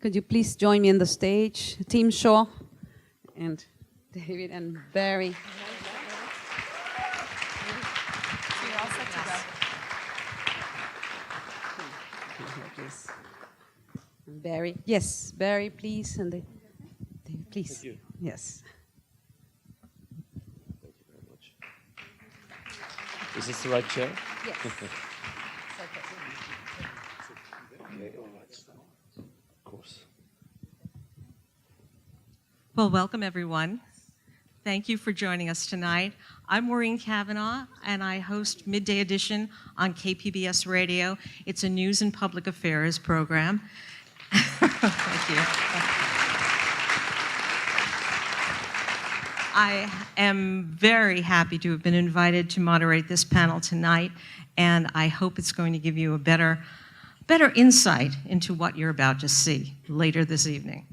could you please join me on the stage? Tim Shaw and David and Barry. You're all set to go. Please. And Barry. Yes, Barry, please. And David, please. Thank you. Yes. Thank you very much. Is this the right chair? Yes. Okay, all right. Of course. Well, welcome everyone. Thank you for joining us tonight. I'm Maureen Cavanaugh, and I host Midday Edition on KPBS Radio. It's a news and public affairs program. Thank you. I am very happy to have been invited to moderate this panel tonight, and I hope it's going to give you a better insight into what you're about to see later this evening.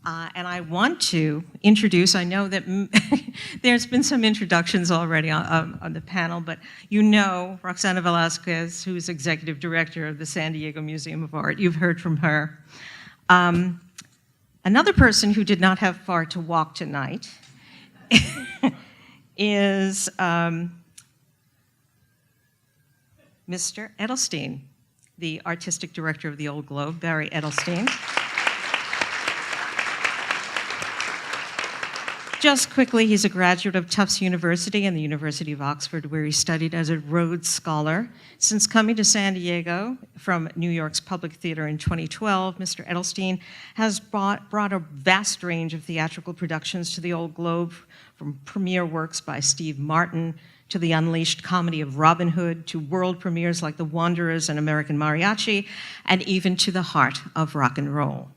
And I want to introduce, I know that there's been some introductions already on the panel, but you know Roxana Velásquez, who is Executive Director of the San Diego Museum of Art. You've heard from her. Another person who did not have far to walk tonight is Mr. Edelstein, the Artistic Director of the Old Globe, Barry Edelstein. Just quickly, he's a graduate of Tufts University and the University of Oxford, where he studied as a Rhodes Scholar. Since coming to San Diego from New York's Public Theater in 2012, Mr. Edelstein has brought a vast range of theatrical productions to the Old Globe, from premiere works by Steve Martin to the unleashed comedy of Robin Hood, to world premieres like The Wanderers and American Mariachi, and even to the heart of rock and roll.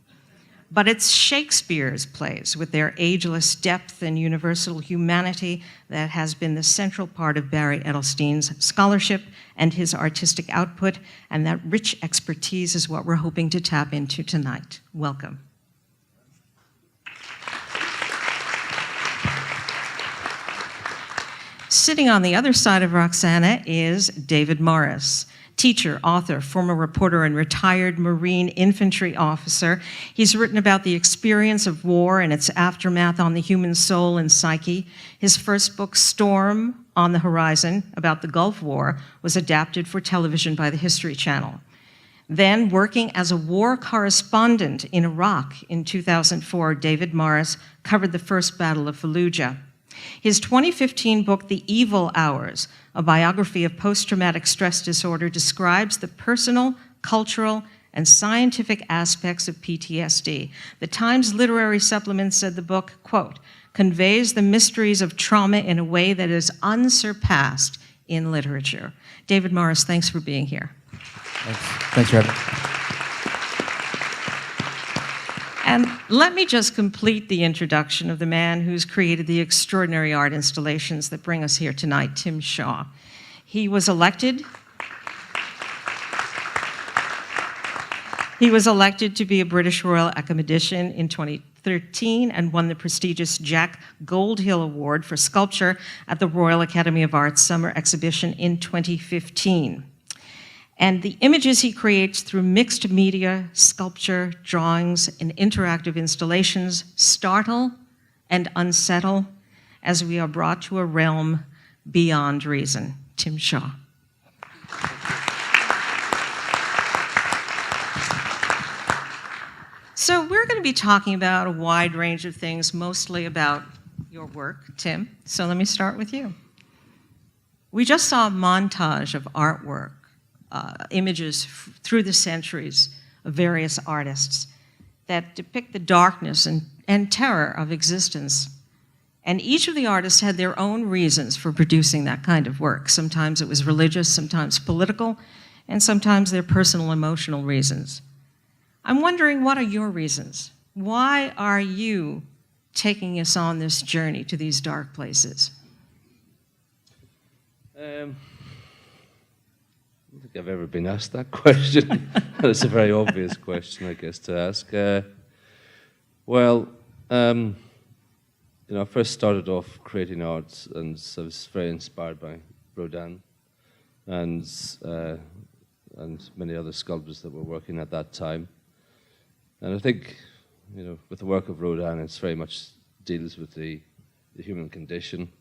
But it's Shakespeare's plays, with their ageless depth and universal humanity, that has been the central part of Barry Edelstein's scholarship and his artistic output, and that rich expertise is what we're hoping to tap into tonight. Welcome. Sitting on the other side of Roxana is David Morris. Teacher, author, former reporter, and retired Marine infantry officer. He's written about the experience of war and its aftermath on the human soul and psyche. His first book, Storm on the Horizon, about the Gulf War, was adapted for television by the History Channel. Then, working as a war correspondent in Iraq in 2004, David Morris covered the First Battle of Fallujah. His 2015 book, The Evil Hours, a biography of post-traumatic stress disorder, describes the personal, cultural, and scientific aspects of PTSD. The Times Literary Supplement said the book, quote, conveys the mysteries of trauma in a way that is unsurpassed in literature. David Morris, thanks for being here. Thanks for having me. And let me just complete the introduction of the man who's created the extraordinary art installations that bring us here tonight, Tim Shaw. He was elected to be a British Royal Academician in 2013 and won the prestigious Jack Goldhill Award for Sculpture at the Royal Academy of Arts Summer Exhibition in 2015. And the images he creates through mixed media, sculpture, drawings, and interactive installations startle and unsettle as we are brought to a realm beyond reason. Tim Shaw. So we're going to be talking about a wide range of things, mostly about your work, Tim. So let me start with you. We just saw a montage of artwork. Images through the centuries of various artists that depict the darkness and terror of existence. And each of the artists had their own reasons for producing that kind of work. Sometimes it was religious, sometimes political, and sometimes they're personal, emotional reasons. I'm wondering, what are your reasons? Why are you taking us on this journey to these dark places? I don't think I've ever been asked that question. That's a very obvious question, I guess, to ask. I first started off creating art, and I was very inspired by Rodin and many other sculptors that were working at that time. And I think, with the work of Rodin, it's very much deals with the human condition.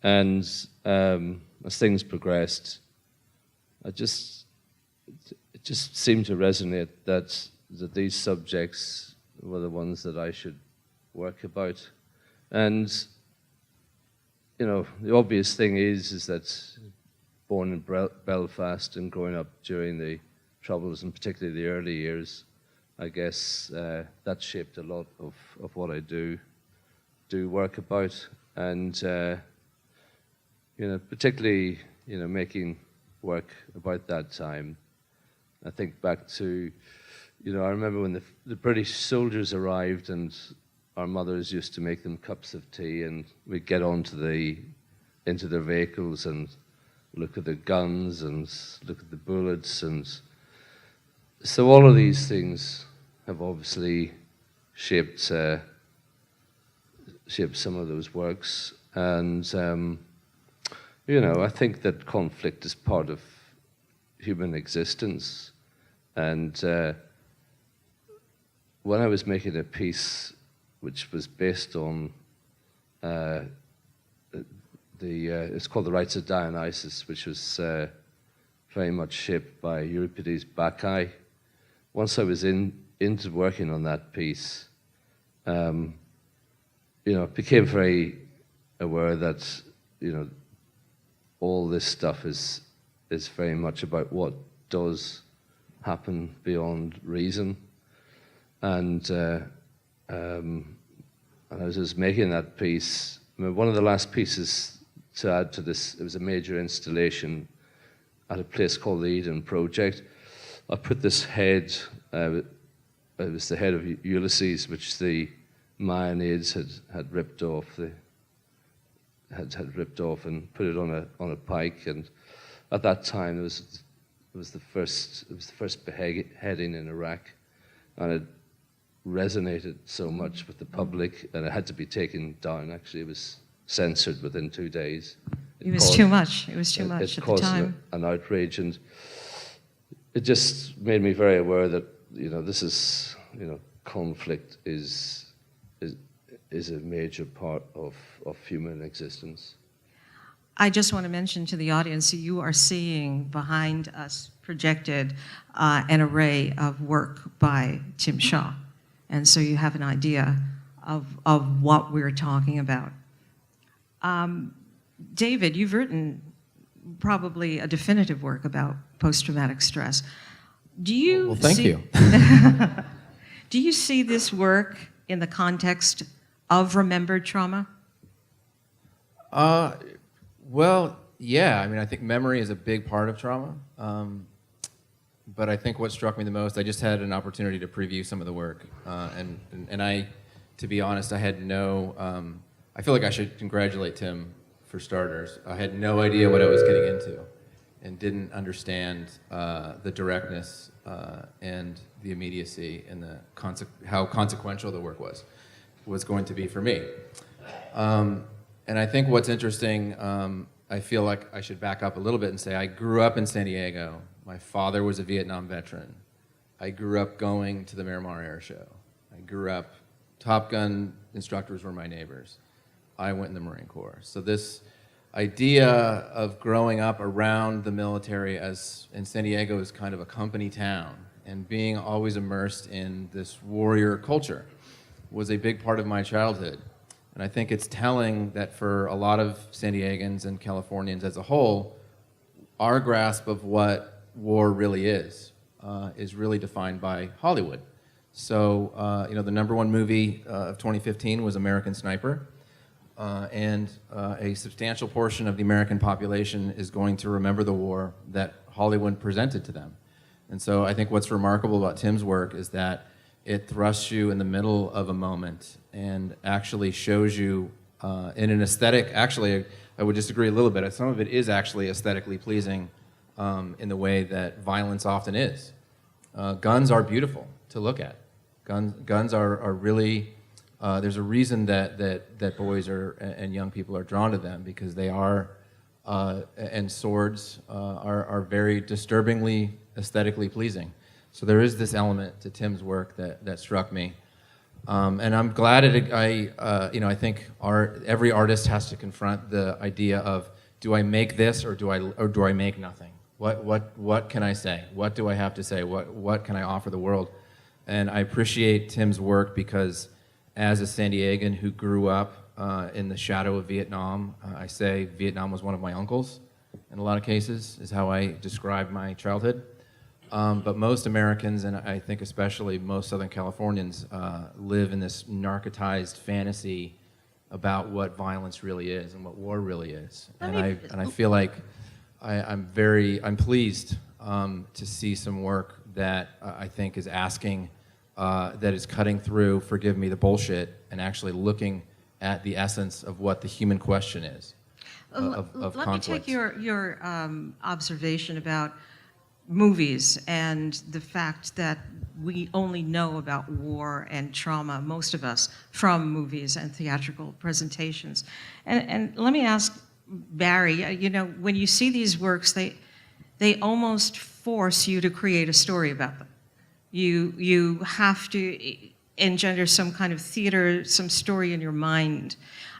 And as things progressed, it just seemed to resonate that these subjects were the ones that I should work about. And, the obvious thing is that born in Belfast and growing up during the Troubles, and particularly the early years, I guess that shaped a lot of what I do work about. And, particularly, making work about that time. I think back to, I remember when the British soldiers arrived, and our mothers used to make them cups of tea, and we'd get into their vehicles and look at the guns and look at the bullets. And so all of these things have obviously shaped some of those works. And, I think that conflict is part of human existence. And when I was making a piece which was based on it's called the Rites of Dionysus, which was very much shaped by Euripides' Bacchae. Once I was into working on that piece, I became very aware that, all this stuff is very much about what does happen beyond reason. And as I was making that piece, one of the last pieces to add to this, it was a major installation at a place called the Eden Project. I put this head, it was the head of Ulysses, which the Mayanids had ripped off. Had ripped off and put it on a pike, and at that time it was the first beheading in Iraq, and it resonated so much with the public, and it had to be taken down. Actually, it was censored within 2 days. It was too much. It was too much at the time. An outrage, and it just made me very aware that this is conflict is a major part of human existence. I just want to mention to the audience, you are seeing behind us projected an array of work by Tim Shaw. And so you have an idea of what we're talking about. David, you've written probably a definitive work about post-traumatic stress. Do you Well, thank you. Do you see this work in the context of remembered trauma? Well, yeah. I mean, I think memory is a big part of trauma. But I think what struck me the most, I just had an opportunity to preview some of the work. And I, to be honest, I had no, I feel like I should congratulate Tim for starters. I had no idea what I was getting into and didn't understand the directness and the immediacy and how consequential the work was going to be for me. And I think what's interesting, I feel like I should back up a little bit and say I grew up in San Diego. My father was a Vietnam veteran. I grew up going to the Miramar Air Show. I grew up, Top Gun instructors were my neighbors. I went in the Marine Corps. So this idea of growing up around the military in San Diego is kind of a company town, and being always immersed in this warrior culture was a big part of my childhood. And I think it's telling that for a lot of San Diegans and Californians as a whole, our grasp of what war really is really defined by Hollywood. So, the #1 movie of 2015 was American Sniper, and a substantial portion of the American population is going to remember the war that Hollywood presented to them. And so I think what's remarkable about Tim's work is that it thrusts you in the middle of a moment and actually shows you in an aesthetic, actually, I would disagree a little bit. Some of it is actually aesthetically pleasing in the way that violence often is. Guns are beautiful to look at. Guns are really, there's a reason that boys and young people are drawn to them, because they are, and swords are very disturbingly aesthetically pleasing. So there is this element to Tim's work that struck me. And I'm glad I think every artist has to confront the idea of, do I make this or do I make nothing? What can I say? What do I have to say? What can I offer the world? And I appreciate Tim's work because as a San Diegan who grew up in the shadow of Vietnam, I say Vietnam was one of my uncles in a lot of cases, is how I describe my childhood. But most Americans, and I think especially most Southern Californians, live in this narcotized fantasy about what violence really is and what war really is. And I feel like I'm pleased to see some work that I think is asking, that is cutting through, forgive me, the bullshit, and actually looking at the essence of what the human question is of Let conflict. me take your observation about movies and the fact that we only know about war and trauma, most of us, from movies and theatrical presentations. And let me ask Barry, when you see these works, they almost force you to create a story about them. You have to engender some kind of theater, some story in your mind.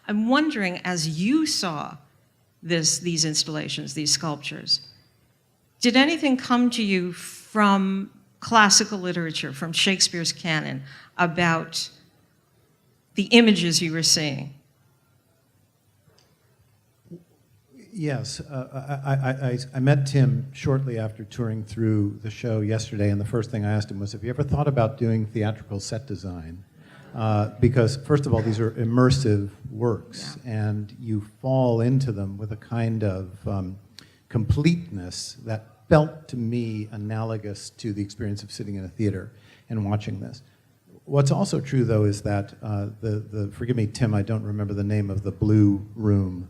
I'm wondering, as you saw these installations, these sculptures, did anything come to you from classical literature, from Shakespeare's canon, about the images you were seeing? Yes, I met Tim shortly after touring through the show yesterday, and the first thing I asked him was, have you ever thought about doing theatrical set design? Because, first of all, these are immersive works, and you fall into them with a kind of completeness that felt to me analogous to the experience of sitting in a theater and watching this. What's also true, though, is that forgive me, Tim, I don't remember the name of the blue room.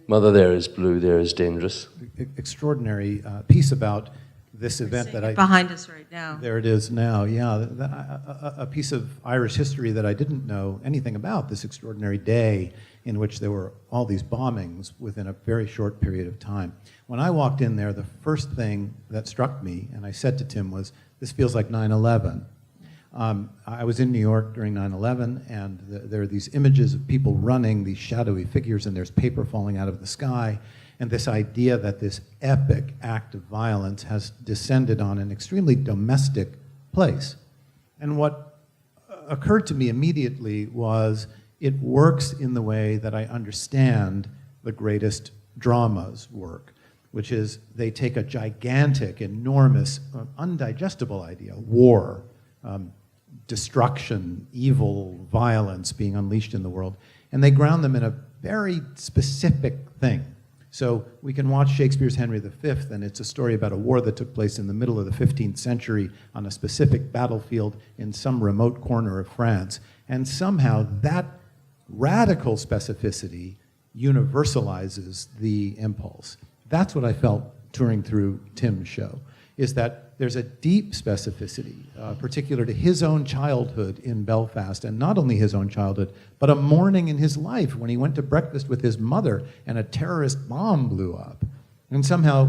Mother There Is Blue, There Is Dangerous. Extraordinary piece about this event that behind us right now. There it is now, yeah. A piece of Irish history that I didn't know anything about, this extraordinary day in which there were all these bombings within a very short period of time. When I walked in there, the first thing that struck me, and I said to Tim, was, this feels like 9/11. I was in New York during 9/11, and there are these images of people running, these shadowy figures, and there's paper falling out of the sky, and this idea that this epic act of violence has descended on an extremely domestic place. And what occurred to me immediately was, it works in the way that I understand the greatest dramas work, which is they take a gigantic, enormous, undigestible idea, war, destruction, evil, violence being unleashed in the world, and they ground them in a very specific thing. So we can watch Shakespeare's Henry V, and it's a story about a war that took place in the middle of the 15th century on a specific battlefield in some remote corner of France, and somehow that radical specificity universalizes the impulse. That's what I felt touring through Tim's show, is that there's a deep specificity, particular to his own childhood in Belfast, and not only his own childhood, but a morning in his life when he went to breakfast with his mother and a terrorist bomb blew up. And somehow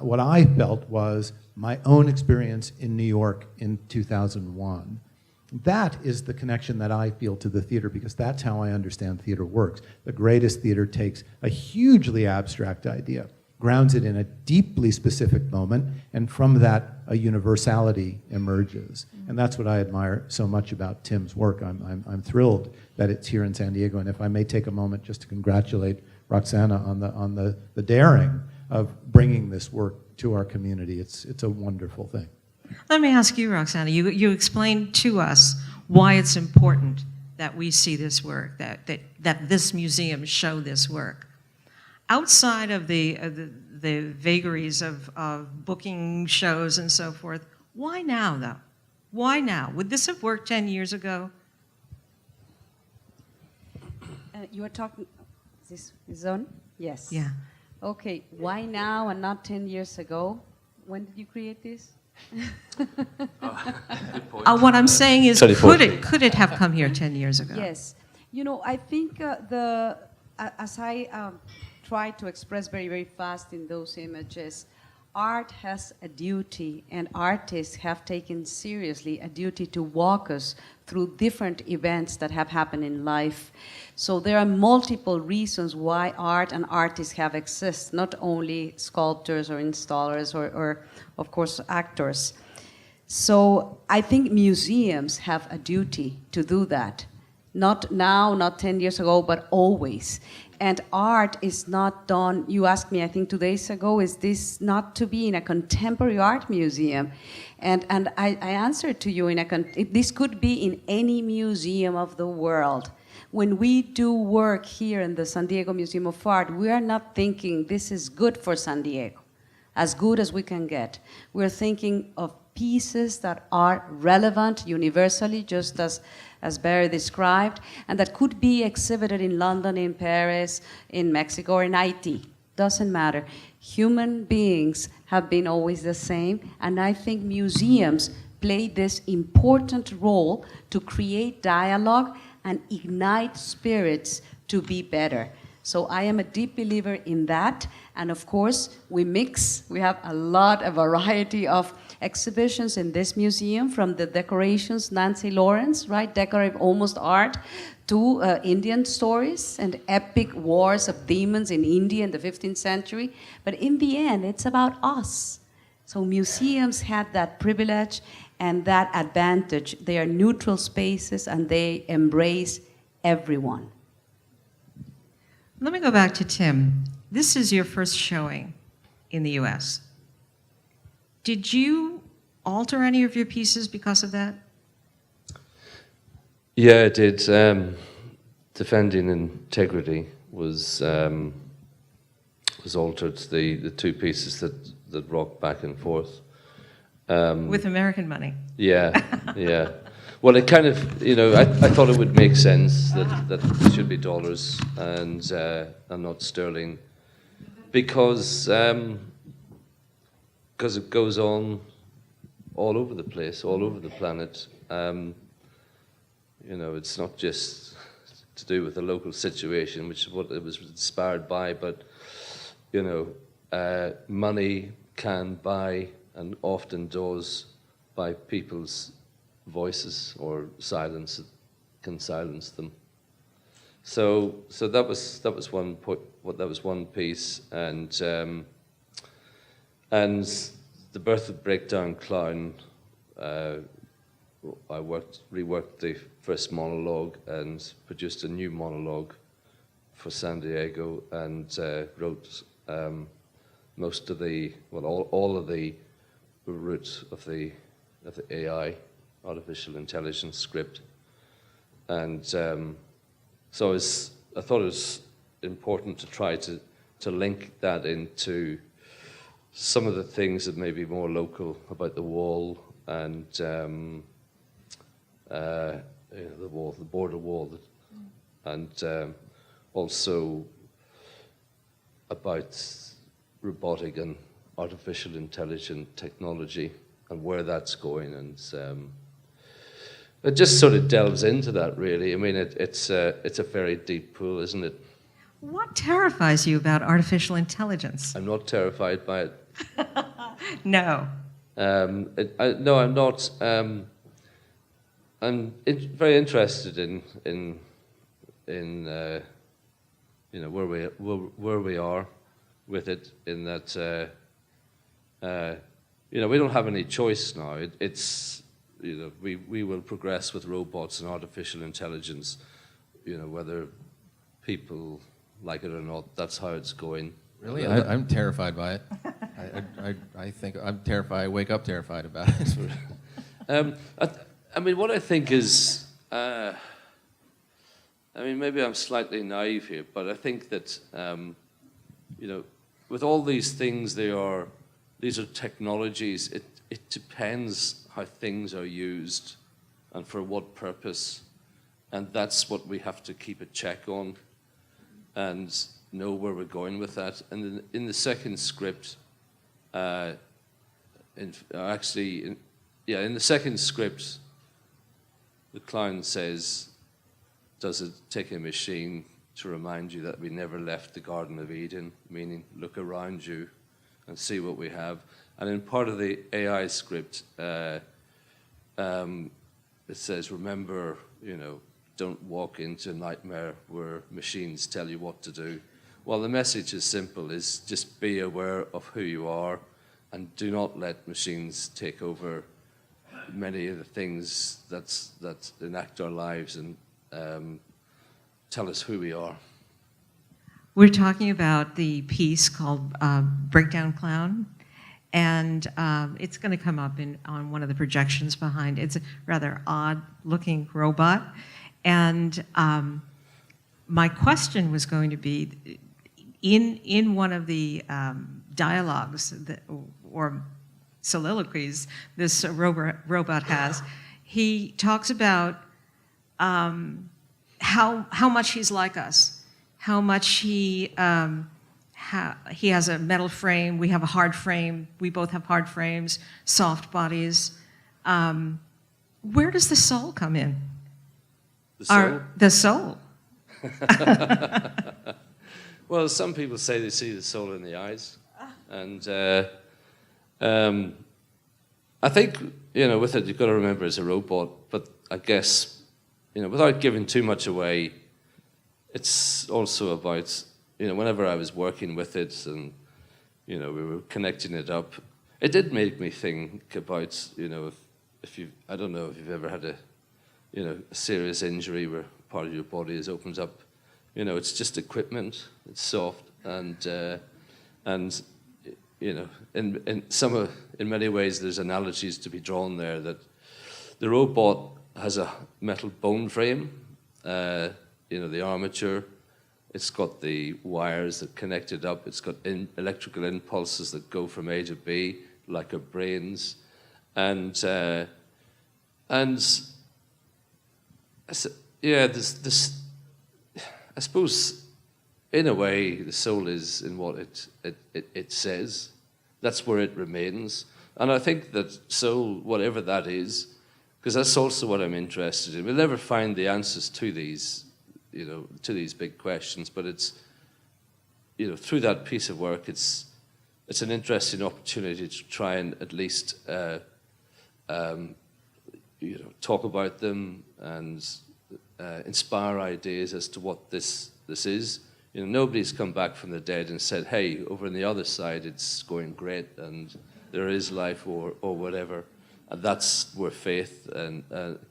what I felt was my own experience in New York in 2001. That is the connection that I feel to the theater, because that's how I understand theater works. The greatest theater takes a hugely abstract idea, grounds it in a deeply specific moment, and from that, a universality emerges. And that's what I admire so much about Tim's work. I'm thrilled that it's here in San Diego, and if I may take a moment just to congratulate Roxana on the daring of bringing this work to our community. It's a wonderful thing. Let me ask you, Roxana, you explained to us why it's important that we see this work, that this museum show this work. Outside of the vagaries of booking shows and so forth, why now, though? Why now? Would this have worked 10 years ago? You were talking, is this on? Yes. Yeah. Okay, why now and not 10 years ago? When did you create this? What I'm saying is, could it have come here 10 years ago? Yes. You know, I think as I tried to express very, very fast in those images, art has a duty, and artists have taken seriously a duty to walk us through different events that have happened in life. So there are multiple reasons why art and artists have exist, not only sculptors or installers or of course, actors. So I think museums have a duty to do that. Not now, not 10 years ago, but always. And art is not done, you asked me, I think 2 days ago, is this not to be in a contemporary art museum? And I answered to you, this could be in any museum of the world. When we do work here in the San Diego Museum of Art, we are not thinking this is good for San Diego, as good as we can get. We're thinking of pieces that are relevant universally, just as Barry described, and that could be exhibited in London, in Paris, in Mexico, or in Haiti. Doesn't matter. Human beings have been always the same, and I think museums play this important role to create dialogue and ignite spirits to be better. So I am a deep believer in that, and of course, we have a variety of exhibitions in this museum, from the decorations, Nancy Lawrence, right, decorative almost art, to Indian stories and epic wars of demons in India in the 15th century. But in the end, it's about us. So museums had that privilege and that advantage. They are neutral spaces and they embrace everyone. Let me go back to Tim. This is your first showing in the U.S. Did you alter any of your pieces because of that? Yeah, I did. Defending Integrity was altered. The two pieces that rock back and forth. With American money. Yeah, yeah. Well, it kind of, I thought it would make sense that it should be dollars and not sterling, because it goes on all over the place, all over the planet. It's not just to do with the local situation, which is what it was inspired by, but money can buy, and often does, buy people's voices, or can silence them. So that was one piece, and the Birth of Breakdown Clown. I reworked the first monologue and produced a new monologue for San Diego, and wrote most of all of the root of the AI, artificial intelligence script, and so I thought it was important to try to link that into some of the things that may be more local about the wall and the border wall, and also about robotic and artificial intelligent technology and where that's going, and it just sort of delves into that, really. I mean, it's a very deep pool, isn't it? What terrifies you about artificial intelligence? I'm not terrified by it. No. No, I'm not. I'm very interested in where we are with it. In that we don't have any choice now. It's we will progress with robots and artificial intelligence. Whether people like it or not, that's how it's going. Really, I'm terrified by it. I think I'm terrified. I wake up terrified about it. I mean, what I think is, maybe I'm slightly naive here, but I think that, with all these things, these are technologies. It depends how things are used and for what purpose, and that's what we have to keep a check on and know where we're going with that. And in the second script, in the second script, the clown says, does it take a machine to remind you that we never left the Garden of Eden? Meaning, look around you and see what we have. And in part of the AI script, it says, remember, don't walk into a nightmare where machines tell you what to do. Well, the message is simple, is just be aware of who you are and do not let machines take over many of the things that enact our lives and tell us who we are. We're talking about the piece called Breakdown Clown, and it's going to come up on one of the projections behind. It's a rather odd-looking robot, and my question was going to be, in one of the dialogues or soliloquies this robot has, he talks about how much he's like us, how much he has a metal frame, we have a hard frame, we both have hard frames, soft bodies. Where does the soul come in? The soul? The soul. Well, some people say they see the soul in the eyes. And I think, with it, you've got to remember it's a robot. But I guess, without giving too much away, it's also about, whenever I was working with it and, we were connecting it up, it did make me think about, if you, I don't know if you've ever had a serious injury where part of your body is opened up. It's just equipment. It's soft, and in many ways, there's analogies to be drawn there that the robot has a metal bone frame. The armature. It's got the wires that connect it up. It's got electrical impulses that go from A to B, like our brains, and there's this. I suppose, in a way, the soul is in what it says. That's where it remains. And I think that soul, whatever that is, because that's also what I'm interested in. We'll never find the answers to these, to these big questions. But it's, through that piece of work, it's an interesting opportunity to try and at least, talk about them and inspire ideas as to what this is. Nobody's come back from the dead and said, hey, over on the other side it's going great and there is life or whatever. And that's where faith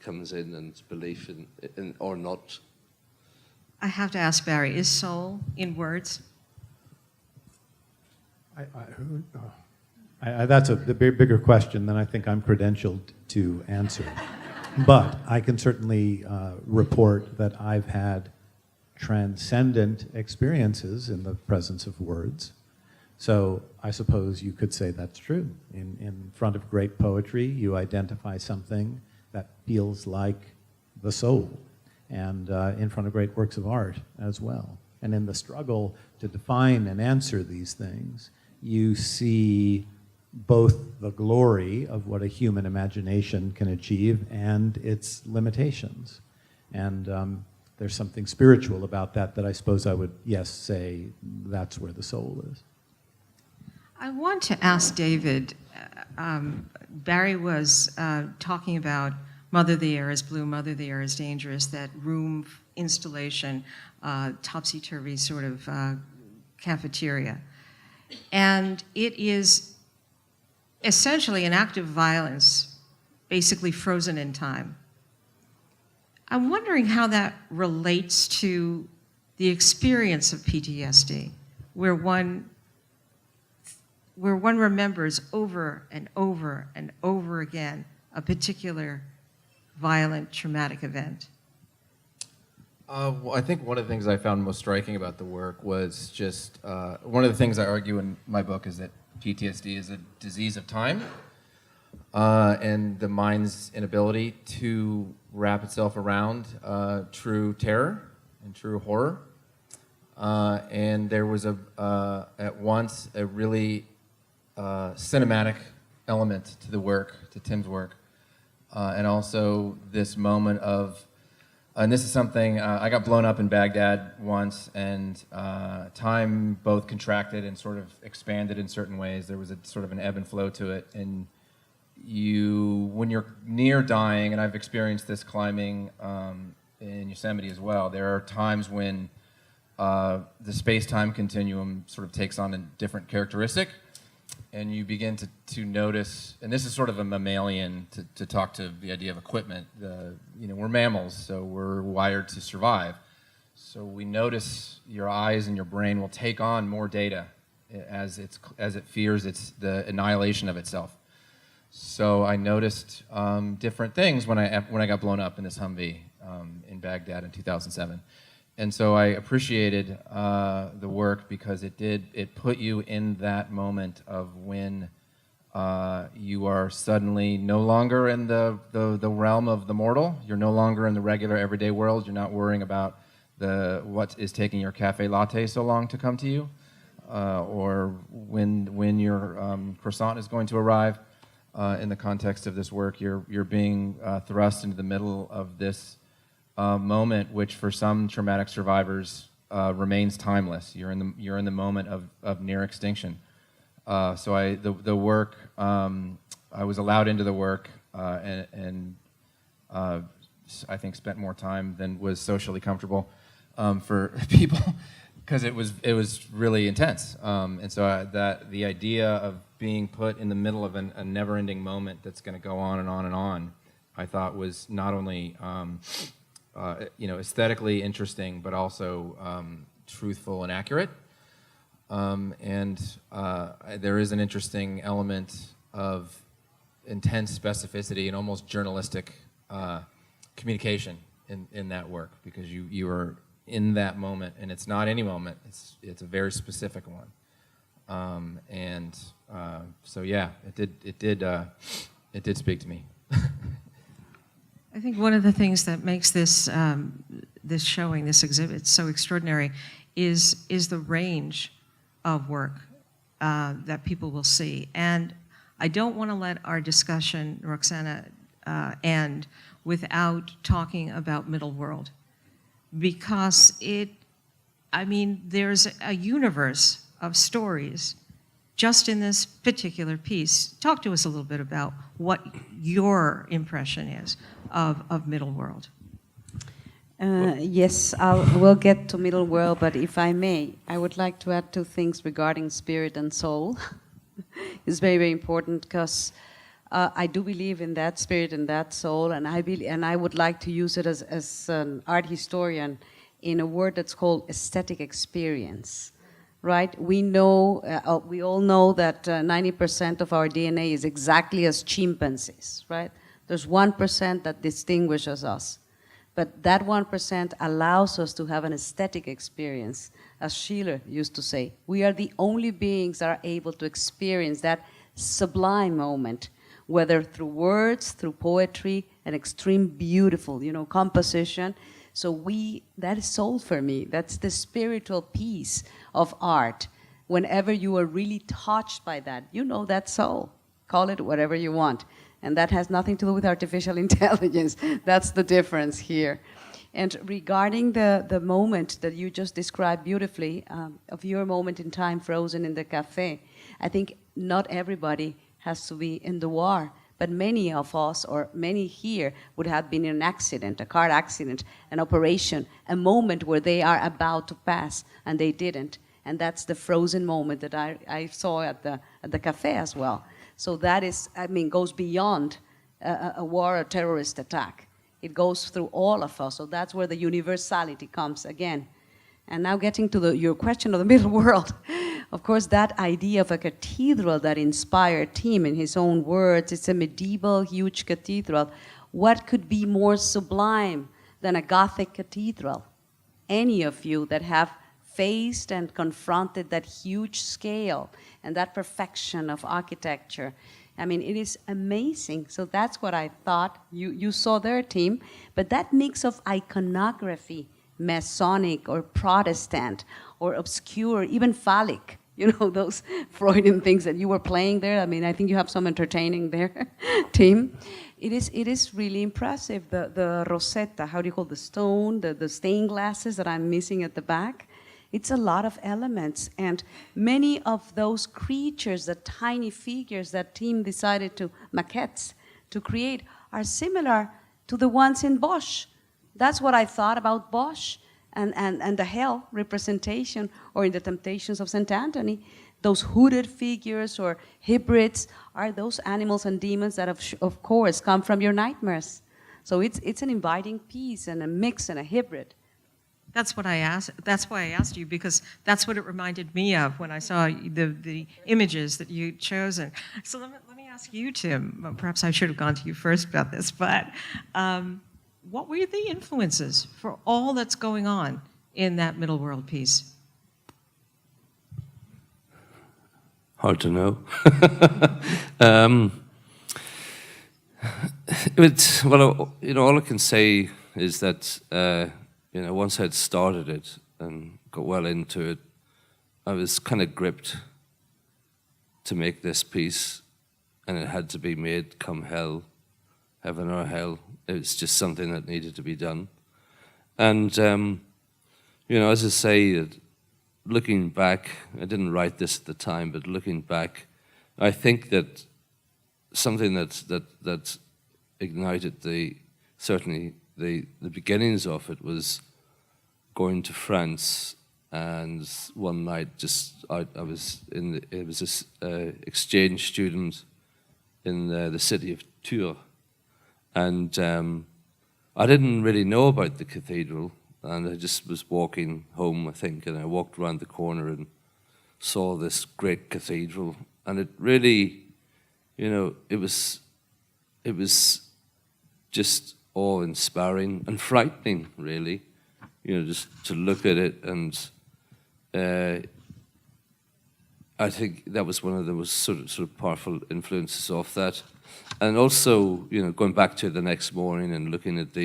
comes in, and belief in or not. I have to ask Barry, is soul in words? That's the bigger question than I think I'm credentialed to answer. But I can certainly report that I've had transcendent experiences in the presence of words. So I suppose you could say that's true. In front of great poetry, you identify something that feels like the soul, and in front of great works of art as well. And in the struggle to define and answer these things, you see both the glory of what a human imagination can achieve and its limitations. And there's something spiritual about that I suppose I would, yes, say that's where the soul is. I want to ask David, Barry was talking about Mother the Air is Blue, Mother the Air is Dangerous, that room installation, topsy-turvy sort of cafeteria. And it is essentially an act of violence, basically frozen in time. I'm wondering how that relates to the experience of PTSD, where one remembers over and over and over again a particular violent, traumatic event. Well, I think one of the things I found most striking about the work was just, one of the things I argue in my book is that PTSD is a disease of time, and the mind's inability to wrap itself around true terror and true horror. And there was at once a really cinematic element to the work, to Tim's work, and also this moment of And this is something, I got blown up in Baghdad once, and time both contracted and sort of expanded in certain ways. There was a sort of an ebb and flow to it. And when you're near dying, and I've experienced this climbing in Yosemite as well, there are times when the space-time continuum sort of takes on a different characteristic, and you begin to notice, and this is sort of a mammalian, to talk to the idea of equipment. We're mammals, so we're wired to survive. So we notice your eyes and your brain will take on more data as it fears the annihilation of itself. So I noticed different things when I got blown up in this Humvee in Baghdad in 2007. And so I appreciated the work because it put you in that moment of when you are suddenly no longer in the realm of the mortal. You're no longer in the regular everyday world. You're not worrying about what is taking your cafe latte so long to come to you, or when your croissant is going to arrive. In the context of this work, you're being thrust into the middle of this moment, which for some traumatic survivors remains timeless. You're in the moment of near extinction. So the work, I was allowed into the work, and I think spent more time than was socially comfortable for people, because it was really intense. And so the idea of being put in the middle of a never-ending moment that's going to go on and on and on, I thought was not only aesthetically interesting, but also truthful and accurate. And there is an interesting element of intense specificity and almost journalistic communication in that work, because you are in that moment, and it's not any moment. It's a very specific one. So yeah, it did speak to me. I think one of the things that makes this showing, this exhibit, so extraordinary is the range of work that people will see. And I don't want to let our discussion, Roxana, end without talking about Middle World, because there's a universe of stories just in this particular piece. Talk to us a little bit about what your impression is of Middle World. Yes, we'll get to Middle World, but if I may, I would like to add two things regarding spirit and soul. It's very, very important, because I do believe in that spirit and that soul, and I would like to use it as an art historian in a word that's called aesthetic experience. Right? We all know that 90% of our DNA is exactly as chimpanzees, right? There's 1% that distinguishes us. But that 1% allows us to have an aesthetic experience. As Schiller used to say, we are the only beings that are able to experience that sublime moment, whether through words, through poetry, an extreme beautiful, composition. So that is soul for me. That's the spiritual piece of art. Whenever you are really touched by that, that's soul. Call it whatever you want. And that has nothing to do with artificial intelligence. That's the difference here. And regarding the moment that you just described beautifully, of your moment in time frozen in the cafe, I think not everybody has to be in the war. But many of us, or many here, would have been in an accident, a car accident, an operation, a moment where they are about to pass, and they didn't. And that's the frozen moment that I saw at the cafe as well. So that is, goes beyond a war or terrorist attack. It goes through all of us. So that's where the universality comes again. And now getting to your question of the Middle World. Of course, that idea of a cathedral that inspired Tim in his own words, it's a medieval, huge cathedral. What could be more sublime than a Gothic cathedral? Any of you that have faced and confronted that huge scale and that perfection of architecture, it is amazing. So that's what I thought you saw there, Tim. But that mix of iconography, Masonic or Protestant or obscure, even phallic, those Freudian things that you were playing there. I think you have some entertaining there, Tim. It is really impressive. The rosetta, how do you call the stone, the stained glasses that I'm missing at the back. It's a lot of elements, and many of those creatures, the tiny figures that team decided to maquettes to create, are similar to the ones in Bosch. That's what I thought about Bosch and the hell representation, or in the Temptations of St. Anthony. Those hooded figures or hybrids are those animals and demons that of course come from your nightmares. So it's an inviting piece and a mix and a hybrid. That's what I asked. That's why I asked you, because that's what it reminded me of when I saw the images that you'd chosen. So let me ask you, Tim. Well, perhaps I should have gone to you first about this, but what were the influences for all that's going on in that middle world piece? Hard to know. All I can say is that once I'd started it and got well into it, I was kind of gripped to make this piece, and it had to be made come hell, heaven or hell. It was just something that needed to be done. And, as I say, looking back, I didn't write this at the time, but looking back, I think that something that ignited certainly the beginnings of it was going to France, and one night I was it was this exchange student in the city of Tours, and I didn't really know about the cathedral, and I just was walking home, I think, and I walked around the corner and saw this great cathedral, and it really, it was just awe-inspiring and frightening, really, just to look at it. And I think that was one of the most sort of powerful influences of that. And also, going back to it the next morning and looking at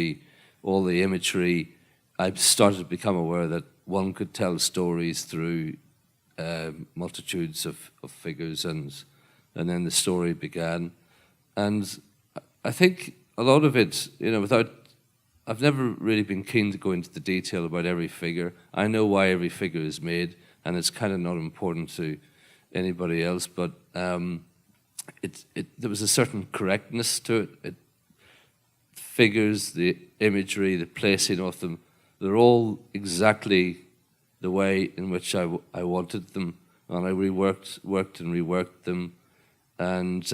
all the imagery, I started to become aware that one could tell stories through multitudes of figures, and then the story began. And I think a lot of it, I've never really been keen to go into the detail about every figure. I know why every figure is made, and it's kind of not important to anybody else, but there was a certain correctness to it. Figures, the imagery, the placing of them, they're all exactly the way in which I wanted them, and I worked and reworked them, and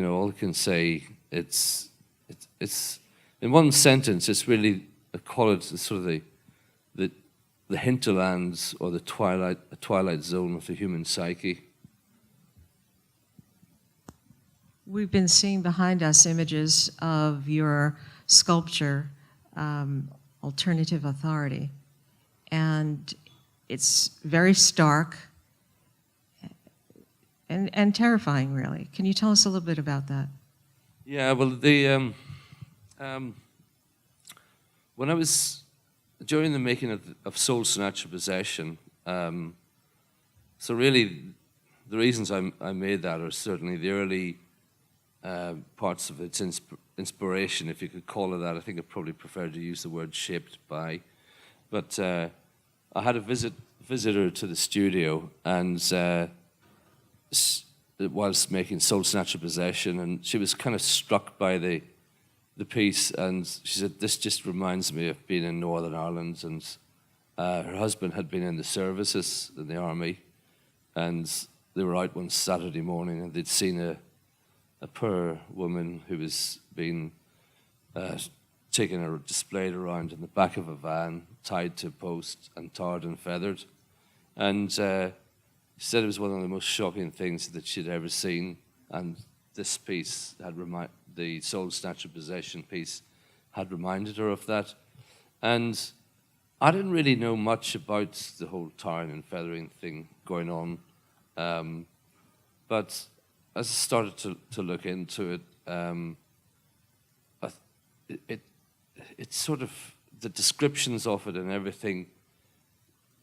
all I can say, it's in one sentence, it's really, I call it sort of the hinterlands, or the twilight zone of the human psyche. We've been seeing behind us images of your sculpture, Alternative Authority, and it's very stark and terrifying, really. Can you tell us a little bit about that? Yeah, well, when I was during the making of Soul Snatcher Possession, so really the reasons I made that are certainly the early parts of its inspiration, if you could call it that. I think I probably prefer to use the word shaped by. But I had a visitor to the studio, and whilst making Soul Snatcher Possession, and she was kind of struck by the piece, and she said, "This just reminds me of being in Northern Ireland." And her husband had been in the services in the army, and they were out one Saturday morning, and they'd seen a poor woman who was being taken or displayed around in the back of a van, tied to a post and tarred and feathered. And she said it was one of the most shocking things that she'd ever seen. And this piece the Soul Snatcher Possession piece had reminded her of that. And I didn't really know much about the whole tarring and feathering thing going on. But as I started to look into it, it's sort of, the descriptions of it and everything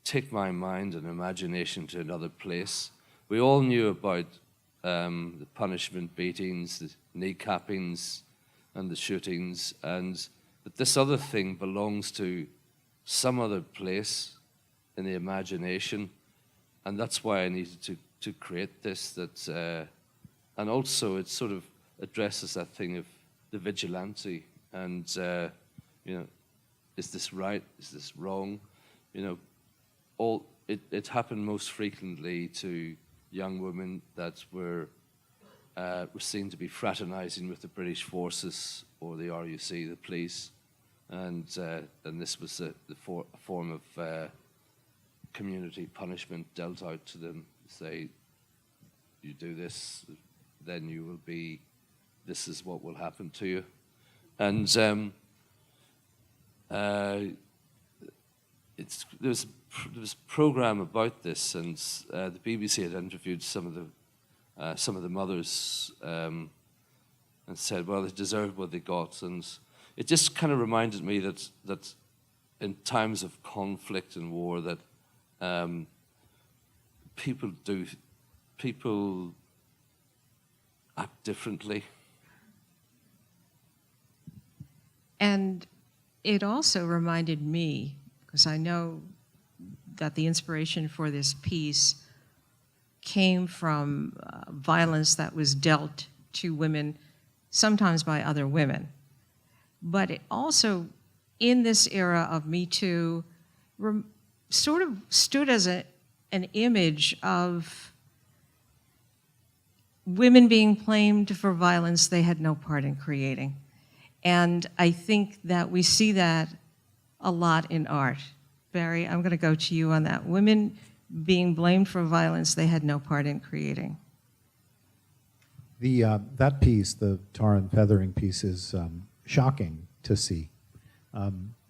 take my mind and imagination to another place. We all knew about the punishment, beatings, the kneecappings, and the shootings, and that this other thing belongs to some other place in the imagination, and that's why I needed to create this. And also it sort of addresses that thing of the vigilante, and is this right? Is this wrong? It happened most frequently to young women that were seen to be fraternizing with the British forces or the RUC, the police, and this was a form of community punishment dealt out to them. Say, you do this, then you will be. This is what will happen to you, and there's a program about this, and the BBC had interviewed some of the mothers and said, well, they deserved what they got, and it just kind of reminded me that in times of conflict and war, that people act differently. And it also reminded me, because I know that the inspiration for this piece came from violence that was dealt to women, sometimes by other women. But it also, in this era of Me Too, sort of stood as an image of women being blamed for violence they had no part in creating. And I think that we see that a lot in art. Barry, I'm going to go to you on that. Women being blamed for violence they had no part in creating. That piece, the tar and feathering piece, is shocking to see.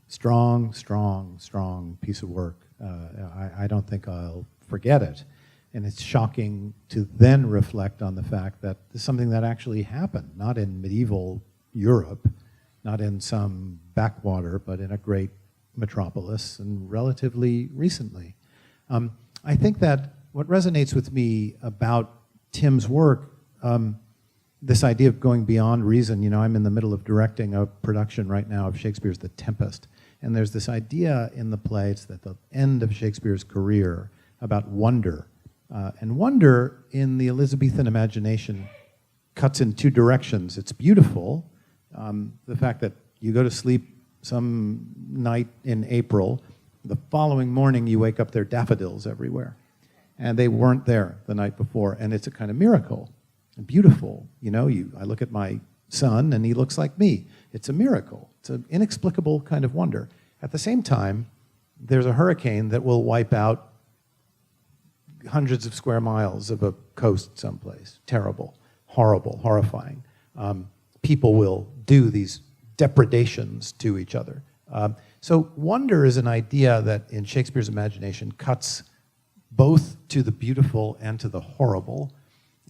Strong, strong, strong piece of work. I don't think I'll forget it. And it's shocking to then reflect on the fact that this is something that actually happened, not in medieval Europe, not in some backwater, but in a great metropolis, and relatively recently. I think that what resonates with me about Tim's work, this idea of going beyond reason, I'm in the middle of directing a production right now of Shakespeare's The Tempest, and there's this idea in the play, it's at the end of Shakespeare's career, about wonder. And wonder in the Elizabethan imagination cuts in two directions. It's beautiful, the fact that you go to sleep some night in April, the following morning you wake up, there are daffodils everywhere. And they weren't there the night before, and it's a kind of miracle. And beautiful, I look at my son and he looks like me. It's a miracle. It's an inexplicable kind of wonder. At the same time, there's a hurricane that will wipe out hundreds of square miles of a coast someplace. Terrible, horrible, horrifying. People will do these depredations to each other. So wonder is an idea that in Shakespeare's imagination cuts both to the beautiful and to the horrible,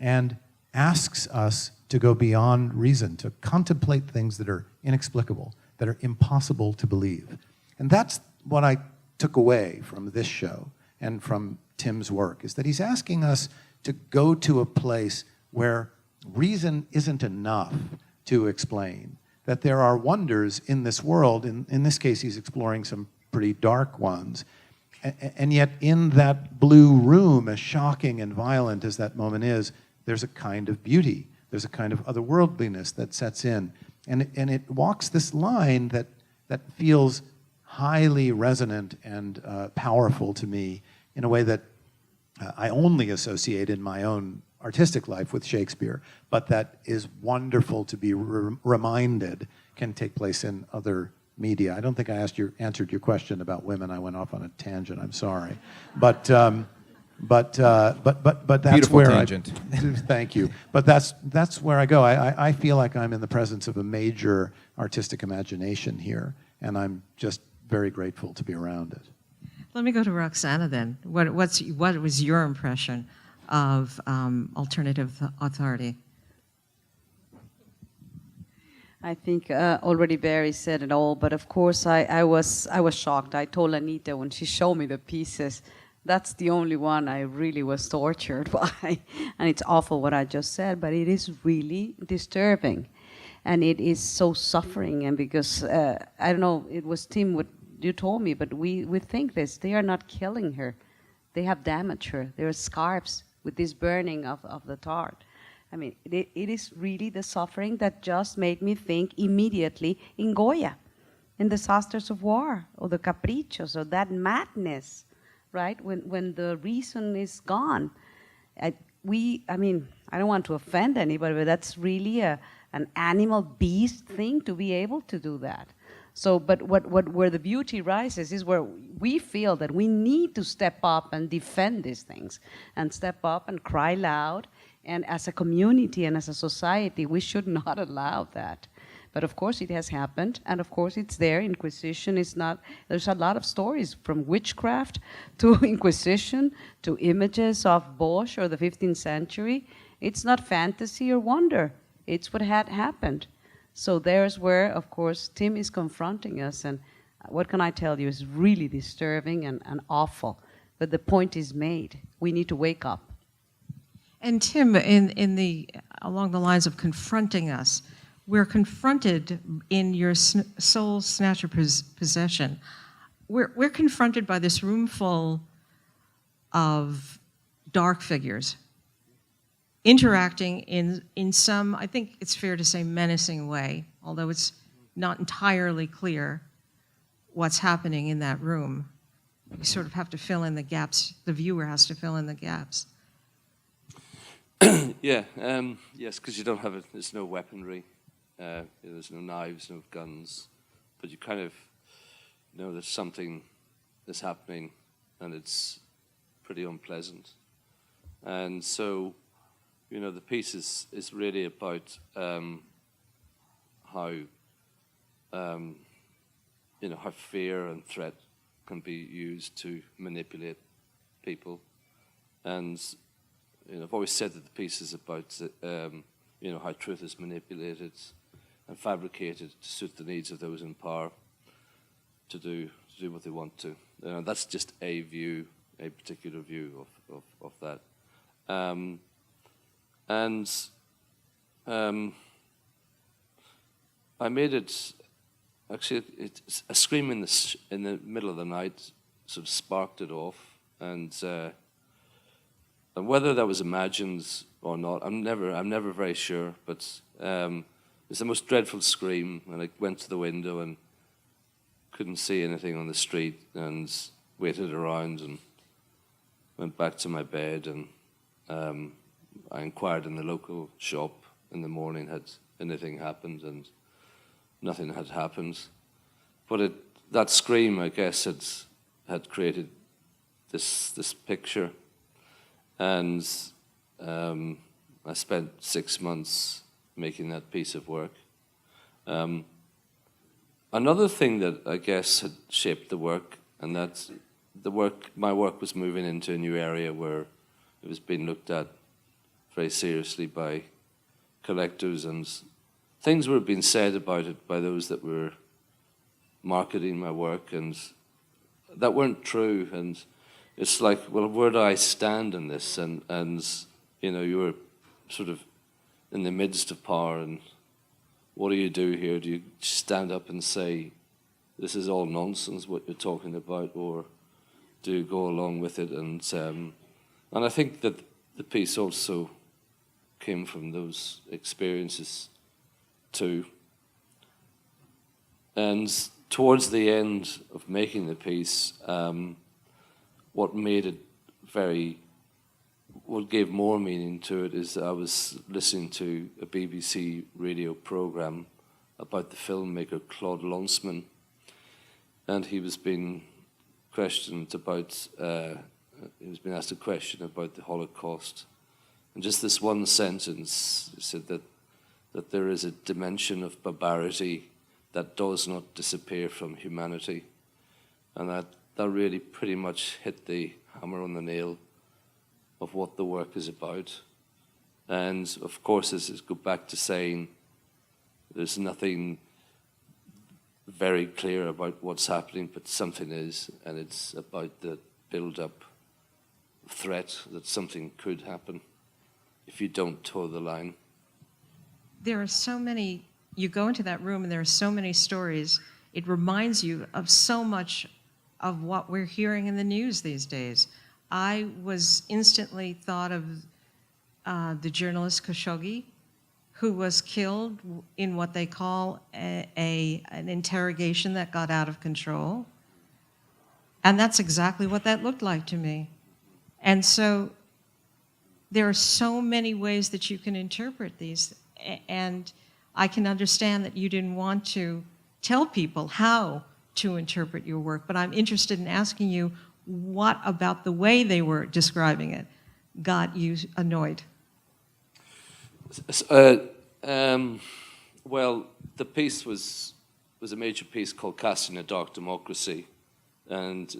and asks us to go beyond reason, to contemplate things that are inexplicable, that are impossible to believe. And that's what I took away from this show and from Tim's work, is that he's asking us to go to a place where reason isn't enough to explain, that there are wonders in this world. In this case, he's exploring some pretty dark ones. And yet in that blue room, as shocking and violent as that moment is, there's a kind of beauty. There's a kind of otherworldliness that sets in. And it walks this line that feels highly resonant and powerful to me in a way that I only associate in my own artistic life with Shakespeare, but that is wonderful to be reminded can take place in other media. I don't think I answered your question about women. I went off on a tangent. I'm sorry, but that's beautiful where tangent. Thank you. But that's where I go. I feel like I'm in the presence of a major artistic imagination here, and I'm just very grateful to be around it. Let me go to Roxana then. What was your impression of alternative authority? I think already Barry said it all, but of course I was shocked. I told Anita when she showed me the pieces, That's the only one I really was tortured by. And it's awful what I just said, but it is really disturbing. And it is so suffering. And because, I don't know, it was Tim, what you told me, but we think this. They are not killing her. They have damaged her. There are scarves with this burning of the tar. I mean, it is really the suffering that just made me think immediately in Goya, in Disasters of War, or the Caprichos, or that madness, right? When the reason is gone. I mean, I don't want to offend anybody, but that's really an animal beast thing to be able to do that. So, but where the beauty rises is where we feel that we need to step up and defend these things, and step up and cry loud. And as a community and as a society, we should not allow that. But of course it has happened, and of course it's there. Inquisition is not, there's a lot of stories from witchcraft to Inquisition to images of Bosch or the 15th century. It's not fantasy or wonder, it's what had happened. So there's where, of course, Tim is confronting us, and what can I tell you, is really disturbing and awful. But the point is made, we need to wake up. And Tim, along the lines of confronting us, we're confronted in your soul snatcher possession. We're confronted by this room full of dark figures interacting in some, I think it's fair to say, menacing way, although it's not entirely clear what's happening in that room. You sort of have to fill in the gaps. The viewer has to fill in the gaps. Yeah, yes, because you don't have it. There's no weaponry. There's no knives, no guns, but you kind of know there's something that's happening, and it's pretty unpleasant. And so, you know, the piece is really about how how fear and threat can be used to manipulate people. And I've always said that the piece is about how truth is manipulated and fabricated to suit the needs of those in power to do what they want to. That's just a view, a particular view of that. I made it. Actually, it's a scream in the middle of the night sort of sparked it off, and whether that was imagined or not, I'm never very sure. But it's the most dreadful scream, and I went to the window and couldn't see anything on the street, and waited around and went back to my bed, and I inquired in the local shop in the morning had anything happened, and nothing had happened. But that scream, I guess, had created this picture, and I spent 6 months making that piece of work. Another thing that I guess had shaped the work, and that's my work was moving into a new area where it was being looked at very seriously by collectors, and things were being said about it by those that were marketing my work, and that weren't true. And it's like, well, where do I stand in this? And you were sort of in the midst of power, and what do you do here? Do you stand up and say, this is all nonsense, what you're talking about, or do you go along with it? And I think that the piece also came from those experiences too. And towards the end of making the piece, what gave more meaning to it is that I was listening to a BBC radio program about the filmmaker Claude Lanzmann, and he was being questioned about, he was being asked a question about the Holocaust. And just this one sentence, he said that there is a dimension of barbarity that does not disappear from humanity. And that really pretty much hit the hammer on the nail of what the work is about. And of course, this is go back to saying there's nothing very clear about what's happening, but something is, and it's about the build-up threat that something could happen if you don't toe the line. There are so many, you go into that room and there are so many stories. It reminds you of so much of what we're hearing in the news these days. I was instantly thought of the journalist Khashoggi, who was killed in what they call an interrogation that got out of control. And that's exactly what that looked like to me. And so there are so many ways that you can interpret these. And I can understand that you didn't want to tell people how to interpret your work, but I'm interested in asking you, what about the way they were describing it got you annoyed? Well, the piece was a major piece called Casting a Dark Democracy, and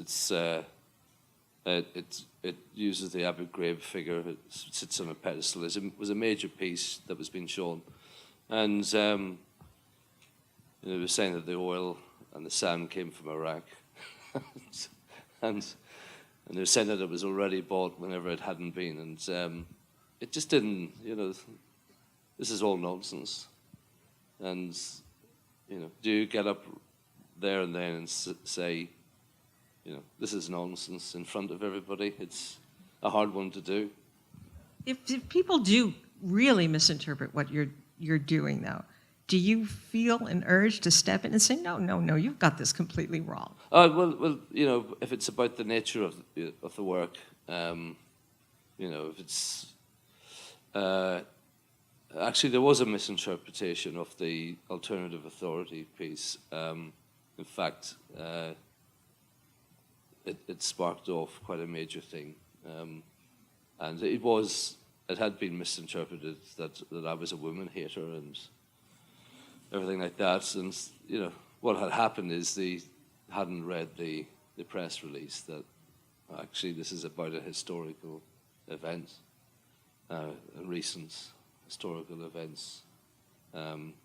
it uses the Abu Ghraib figure. It sits on a pedestal. It was a major piece that was being shown, and they were saying that the oil and the sand came from Iraq, and they were saying that it was already bought whenever it hadn't been, and it just didn't. This is all nonsense, and do you get up there and then and say, this is nonsense in front of everybody? It's a hard one to do. If people do really misinterpret what you're doing, though, do you feel an urge to step in and say, no, you've got this completely wrong? Well, if it's about the nature of the work, if it's actually there was a misinterpretation of the alternative authority piece. In fact, it sparked off quite a major thing, and it had been misinterpreted that I was a woman hater and everything like that. And what had happened is they hadn't read the press release that actually this is about a historical event, recent historical events.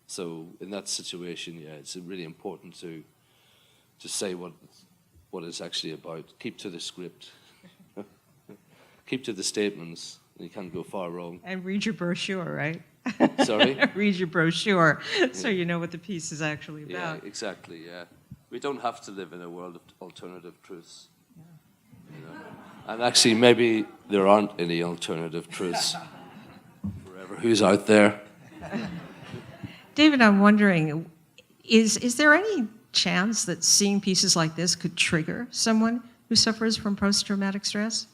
So in that situation, it's really important to say what it's actually about. Keep to the script. Keep to the statements. You can't go far wrong. And read your brochure, right? Sorry? Read your brochure so you know what the piece is actually about. Yeah, exactly, yeah. We don't have to live in a world of alternative truths. And actually, maybe there aren't any alternative truths. Forever, who's out there? David, I'm wondering, is there any chance that seeing pieces like this could trigger someone who suffers from post-traumatic stress?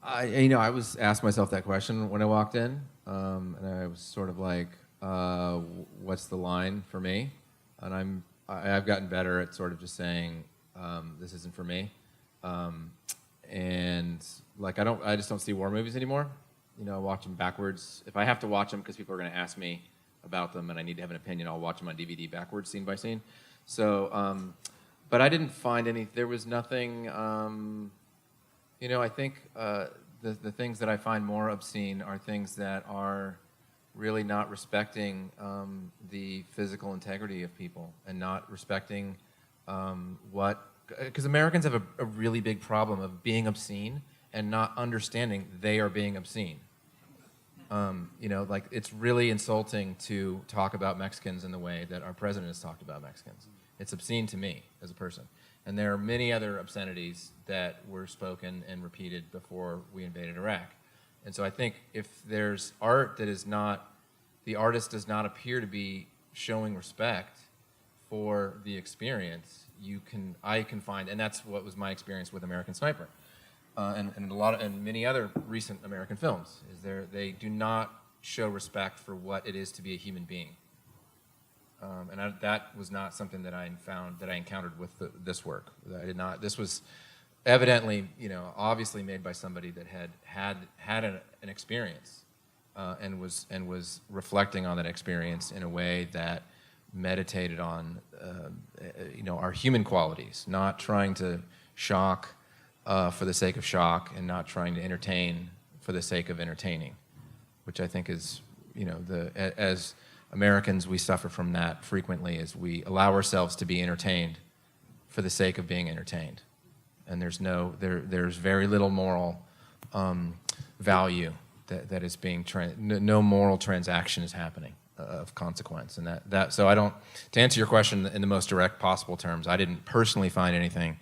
I was asked myself that question when I walked in, and I was sort of like, "What's the line for me?" And I've gotten better at sort of just saying, "This isn't for me," and like I just don't see war movies anymore. I watch them backwards. If I have to watch them because people are going to ask me about them and I need to have an opinion, I'll watch them on DVD backwards, scene by scene. So, but I didn't find any. There was nothing. I think the things that I find more obscene are things that are really not respecting the physical integrity of people and not respecting because Americans have a really big problem of being obscene and not understanding they are being obscene. Like it's really insulting to talk about Mexicans in the way that our president has talked about Mexicans. It's obscene to me as a person. And there are many other obscenities that were spoken and repeated before we invaded Iraq. And so I think if there's art that is not, the artist does not appear to be showing respect for the experience, I can find, and that's what was my experience with American Sniper. And many other recent American films, they do not show respect for what it is to be a human being. That was not something that I encountered with this work. I did not. This was evidently, obviously made by somebody that had an experience, and was reflecting on that experience in a way that meditated on, our human qualities, not trying to shock for the sake of shock, and not trying to entertain for the sake of entertaining, which I think is, as Americans, we suffer from that frequently, as we allow ourselves to be entertained for the sake of being entertained. And there's very little moral value that is being, no moral transaction is happening of consequence. And so I don't, to answer your question in the most direct possible terms, I didn't personally find anything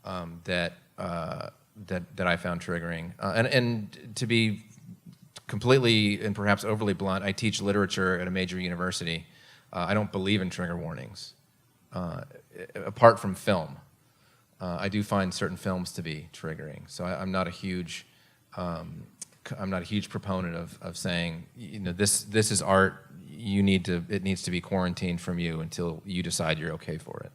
that I found triggering. And to be completely and perhaps overly blunt, I teach literature at a major university. I don't believe in trigger warnings, apart from film. I do find certain films to be triggering. So I'm not a huge proponent of saying, this is art. It needs to be quarantined from you until you decide you're okay for it.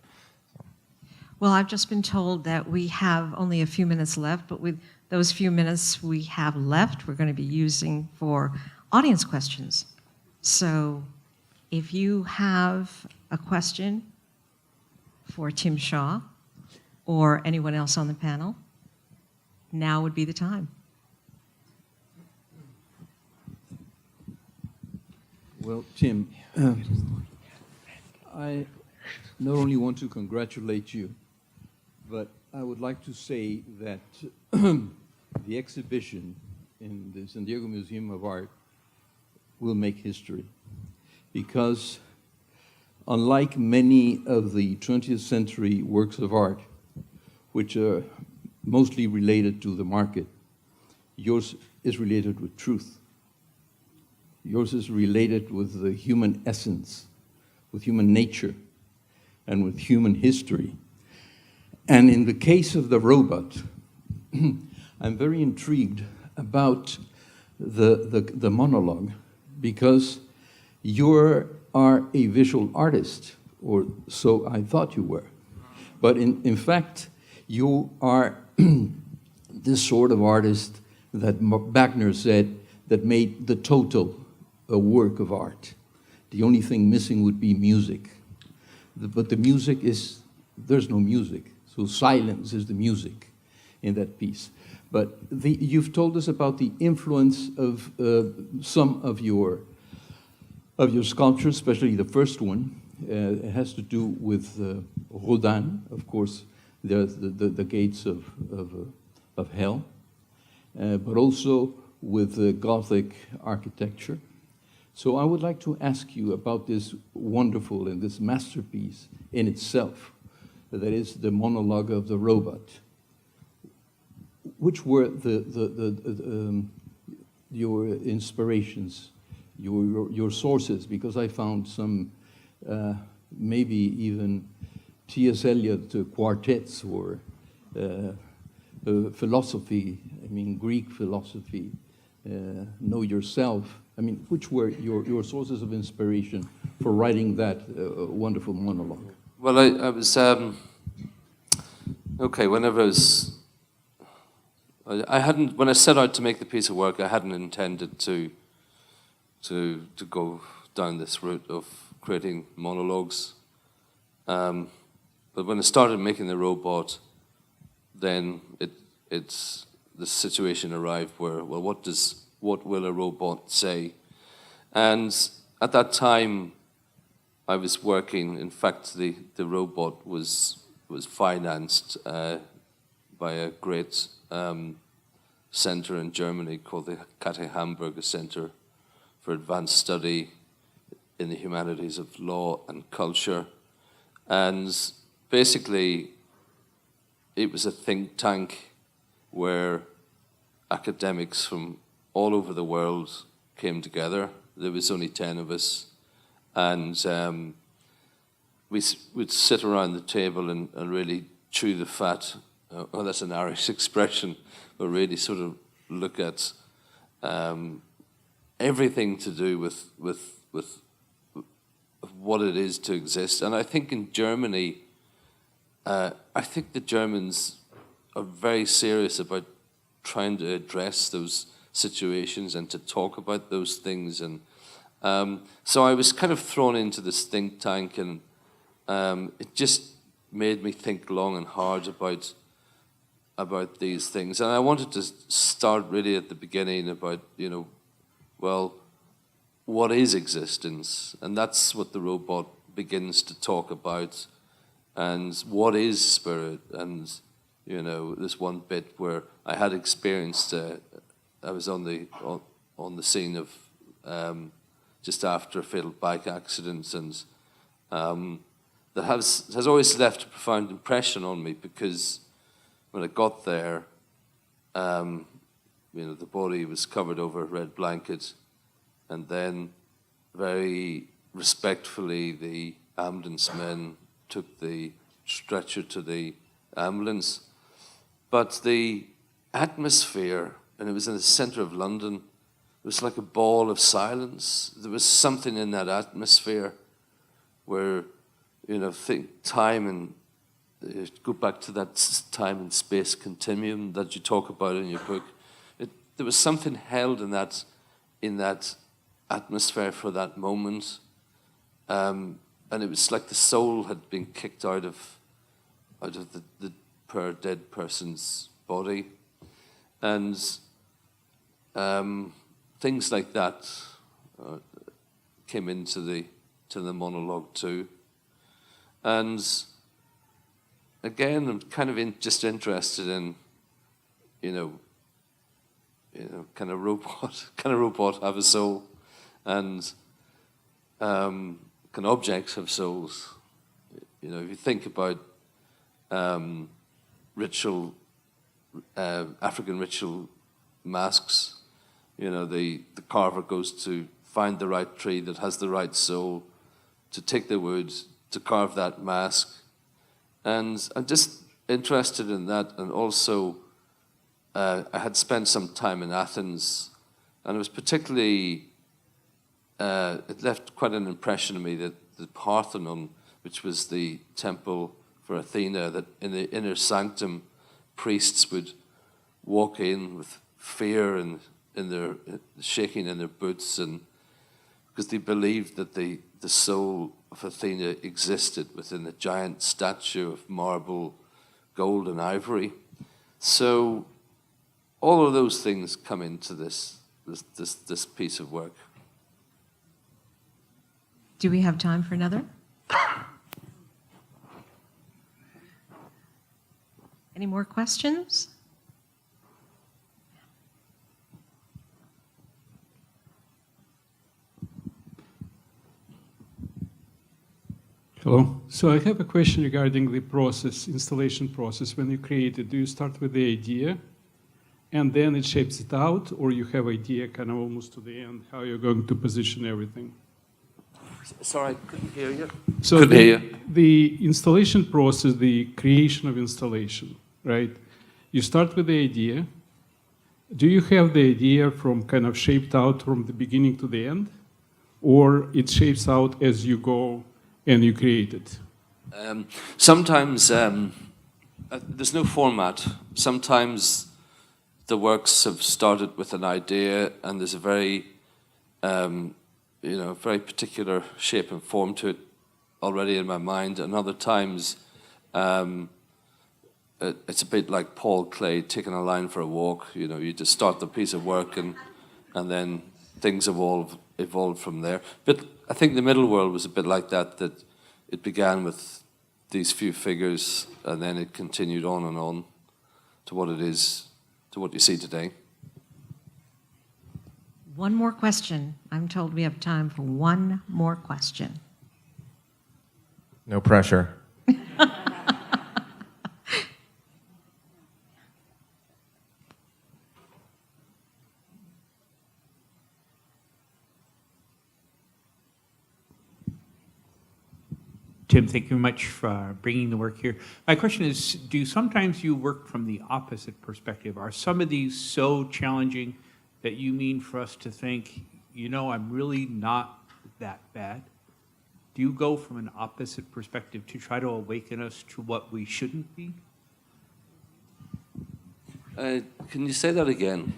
Well, I've just been told that we have only a few minutes left, but with those few minutes we have left, we're going to be using for audience questions. So if you have a question for Tim Shaw or anyone else on the panel, now would be the time. Well, Tim, I not only want to congratulate you, but I would like to say that the exhibition in the San Diego Museum of Art will make history, because unlike many of the 20th century works of art, which are mostly related to the market, yours is related with truth. Yours is related with the human essence, with human nature, and with human history. And in the case of the robot, I'm very intrigued about the monologue, because you are a visual artist, or so I thought you were. But in fact, you are this sort of artist that Wagner said that made the total a work of art. The only thing missing would be music. But the music is, there's no music. So silence is the music in that piece. But you've told us about the influence of some of your sculptures, especially the first one. It has to do with Rodin, of course, the gates of hell, but also with Gothic architecture. So I would like to ask you about this wonderful and this masterpiece in itself, that is the monologue of the robot. Which were your inspirations, your sources? Because I found some, maybe even T.S. Eliot quartets or philosophy, Greek philosophy, know yourself. Which were your sources of inspiration for writing that wonderful monologue? Well, I was, whenever I hadn't, when I set out to make the piece of work, I hadn't intended to go down this route of creating monologues. But when I started making the robot, then it's the situation arrived where, well, what will a robot say? And at that time, I was working. In fact, the robot was financed by a great center in Germany called the Kate Hamburger Center for Advanced Study in the Humanities of Law and Culture. And basically, it was a think tank where academics from all over the world came together. There was only 10 of us. And we would sit around the table and really chew the fat. Oh, that's an Irish expression, but really sort of look at everything to do with what it is to exist. And I think in Germany, I think the Germans are very serious about trying to address those situations and to talk about those things. And so I was kind of thrown into this think tank, and it just made me think long and hard about these things. And I wanted to start really at the beginning about, well, what is existence? And that's what the robot begins to talk about. And what is spirit? And You know, this one bit where I had experienced, I was on the scene of just after a fatal bike accident, and that has always left a profound impression on me, because when I got there, you know, the body was covered over a red blanket, and then very respectfully the ambulance men took the stretcher to the ambulance. But the atmosphere, and it was in the center of London, it was like a ball of silence. There was something in that atmosphere where, you know, time and go back to that time and space continuum that you talk about in your book. There was something held in that atmosphere for that moment, and it was like the soul had been kicked out of the poor dead person's body, and things like that came into the monologue too. And again, I'm kind of just interested in, you know, can a robot have a soul, and can objects have souls? You know, if you think about ritual, African ritual masks, you know, the carver goes to find the right tree that has the right soul, to take the wood, to carve that mask. And I'm just interested in that, and also I had spent some time in Athens, and it was particularly, it left quite an impression on me that the Parthenon, which was the temple for Athena, that in the inner sanctum, priests would walk in with fear and in their shaking in their boots, and because they believed that the soul of Athena existed within the giant statue of marble, gold, and ivory. So all of those things come into this piece of work. Do we have time for another? Any more questions? Hello. So I have a question regarding the process, installation process. When you create it, do you start with the idea and then it shapes it out, or you have idea kind of almost to the end, how you're going to position everything? Sorry, I couldn't hear you. So Couldn't hear you. The installation process, the creation of installation, right? You start with the idea. Do you have the idea from kind of shaped out from the beginning to the end, or it shapes out as you go and you create it? Sometimes there's no format. Sometimes the works have started with an idea, and there's a very, very particular shape and form to it already in my mind. And other times, it's a bit like Paul Klee taking a line for a walk. You know, you just start the piece of work, and then things evolved from there. But I think the middle world was a bit like that it began with these few figures, and then it continued on and on to what it is, to what you see today. One more question. I'm told we have time for one more question. No pressure. Tim, thank you very much for bringing the work here. My question is, do sometimes you work from the opposite perspective? Are some of these so challenging that you mean for us to think, you know, I'm really not that bad? Do you go from an opposite perspective to try to awaken us to what we shouldn't be? Can you say that again?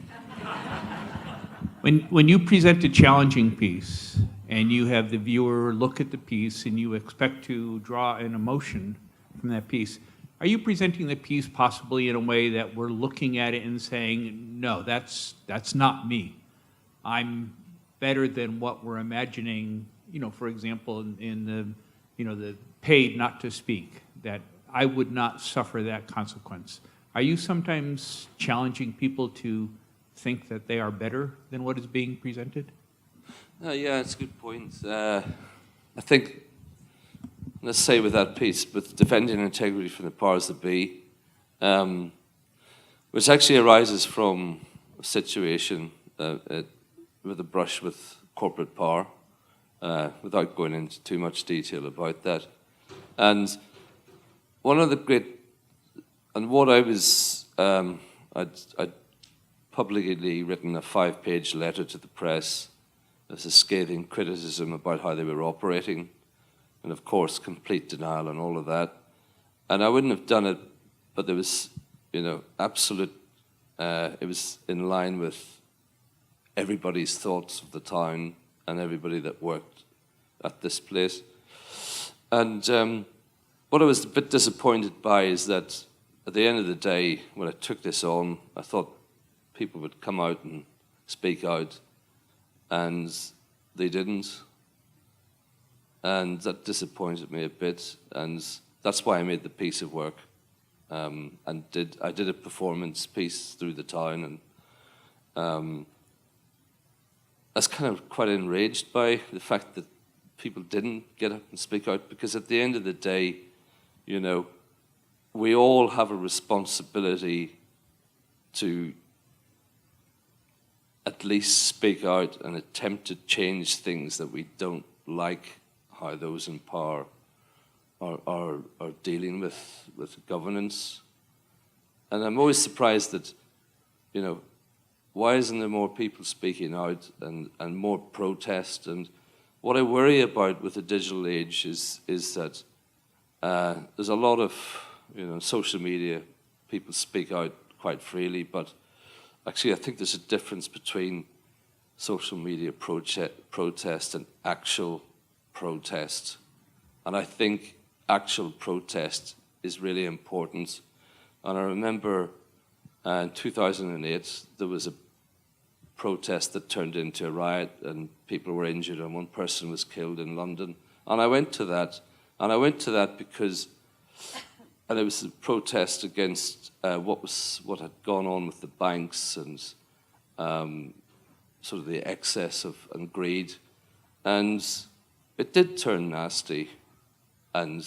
When you present a challenging piece, and you have the viewer look at the piece and you expect to draw an emotion from that piece, are you presenting the piece possibly in a way that we're looking at it and saying, no, that's not me. I'm better than what we're imagining, you know, for example, in the paid not to speak, that I would not suffer that consequence. Are you sometimes challenging people to think that they are better than what is being presented? Yeah, it's a good point. I think, let's say with that piece, with defending integrity from the powers that be, which actually arises from a situation with a brush with corporate power, without going into too much detail about that. And one of the great, and what I was, I'd publicly written a 5-page letter to the press as a scathing criticism about how they were operating, and of course, complete denial and all of that. And I wouldn't have done it, but there was, absolute, it was in line with everybody's thoughts of the town and everybody that worked at this place. And what I was a bit disappointed by is that at the end of the day, when I took this on, I thought people would come out and speak out, and they didn't. And that disappointed me a bit, and that's why I made the piece of work. I did a performance piece through the town, and I was kind of quite enraged by the fact that people didn't get up and speak out, because at the end of the day, we all have a responsibility to at least speak out and attempt to change things that we don't like how those in power are dealing with governance. And I'm always surprised that, why isn't there more people speaking out and more protest? And what I worry about with the digital age is that there's a lot of, social media, people speak out quite freely, but actually I think there's a difference between social media protest and actual protest. And I think actual protest is really important. And I remember in 2008, there was a protest that turned into a riot and people were injured and one person was killed in London. And I went to that. And I went to that because, and it was a protest against what had gone on with the banks and sort of the excess and greed. And it did turn nasty. And,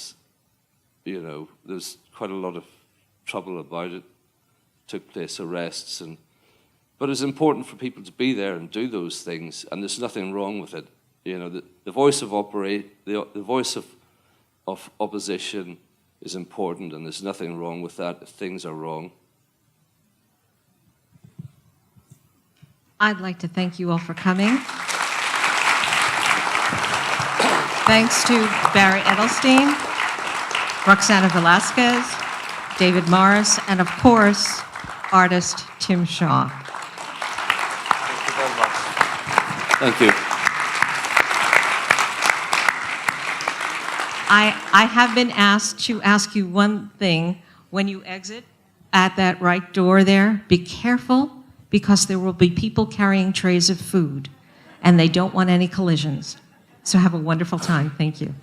there was quite a lot of trouble about it. Took place arrests, but it's important for people to be there and do those things, and there's nothing wrong with it. The voice of the voice of opposition is important, and there's nothing wrong with that if things are wrong. I'd like to thank you all for coming. Thanks to Barry Edelstein, Roxana Velásquez, David Morris, and of course, artist Tim Shaw. Thank you very much. Thank you. I have been asked to ask you one thing. When you exit at that right door there, be careful, because there will be people carrying trays of food, and they don't want any collisions. So have a wonderful time. Thank you.